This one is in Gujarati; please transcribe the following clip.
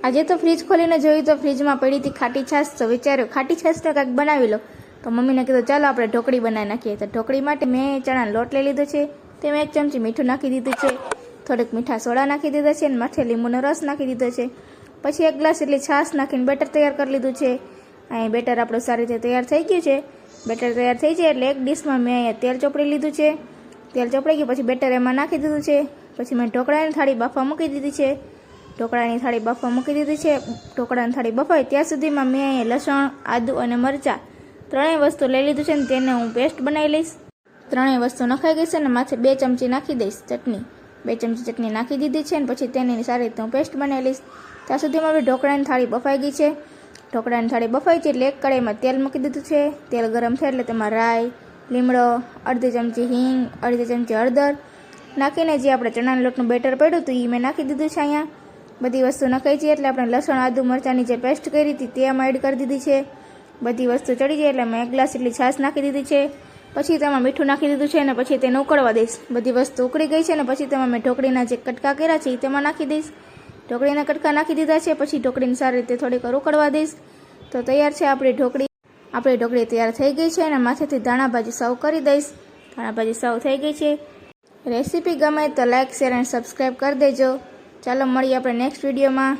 આજે તો ફ્રીજ ખોલીને જોયું તો ફ્રીજમાં પડી હતી ખાટી છાશ, તો વિચાર્યું ખાટી છાશને કાંઈક બનાવી લો. તો મમ્મીને કીધું ચાલો આપણે ઢોકળી બનાવી નાખીએ. તો ઢોકળી માટે મેં ચણાનો લોટ લઈ લીધો છે, તેમાં 1 ચમચી મીઠું નાખી દીધું છે, થોડીક મીઠા સોડા નાખી દીધા છે અને માથે લીંબુનો રસ નાખી દીધો છે. પછી 1 ગ્લાસ એટલી છાશ નાખીને બેટર તૈયાર કરી લીધું છે. અહીં બેટર આપણું સારી રીતે તૈયાર થઈ ગયું છે. બેટર તૈયાર થઈ જાય એટલે એક ડીશમાં મેં અહીંયા તેલ ચોપડી લીધું છે. તેલ ચોપડી ગયું પછી બેટર એમાં નાખી દીધું છે. પછી મેં ઢોકળાની થાળી બાફવા મૂકી દીધી છે. ઢોકળાની થાળી બાફવા મૂકી દીધી છે. ઢોકળાની થાળી બફાય ત્યાં સુધીમાં મેં અહીંયા લસણ, આદુ અને મરચાં ત્રણેય વસ્તુ લઈ લીધું છે ને તેને હું પેસ્ટ બનાવી લઈશ. ત્રણેય વસ્તુ નખાઈ ગઈ છે ને માથે 2 ચમચી નાખી દઈશ ચટણી. 2 ચમચી ચટણી નાખી દીધી છે ને પછી તેની સારી રીતે હું પેસ્ટ બનાવી લઈશ. ત્યાં સુધીમાં આપણી ઢોકળાની થાળી બફાઈ ગઈ છે. ઢોકળાની થાળી બફાઈ છે એટલે એક કડાઈમાં તેલ મૂકી દીધું છે. તેલ ગરમ થાય એટલે તેમાં રાઈ, લીમડો, અડધી ચમચી હિંગ, અડધી ચમચી હળદર નાખીને જે આપણે ચણાના લોટનું બેટર પડ્યું હતું એ મેં નાખી દીધું છે. અહીંયા બધી વસ્તુ નખાઈ છે એટલે આપણે લસણ, આદુ, મરચાંની જે પેસ્ટ કરી હતી તે એમાં એડ કરી દીધી છે. બધી વસ્તુ ચડી જાય એટલે મેં 1 ગ્લાસ એટલી છાશ નાખી દીધી છે. પછી તેમાં મીઠું નાખી દીધું છે અને પછી તેને ઉકળવા દઈશ. બધી વસ્તુ ઉકળી ગઈ છે ને પછી તેમાં મેં ઢોકળીના જે કટકા કર્યા છે એ તેમાં નાખી દઈશ. ઢોકળીના કટકા નાખી દીધા છે. પછી ઢોકળીને સારી રીતે થોડીક વાર ઉકળવા દઈશ. તો તૈયાર છે આપણી ઢોકળી. આપણી ઢોકળી તૈયાર થઈ ગઈ છે અને માથેથી ધાણાભાજી સર્વ કરી દઈશ. ધાણાભાજી સર્વ થઈ ગઈ છે. રેસીપી ગમે તો લાઇક, શેર અને સબસ્ક્રાઈબ કરી દેજો. ચાલો મળીએ આપણે નેક્સ્ટ વિડીયોમાં.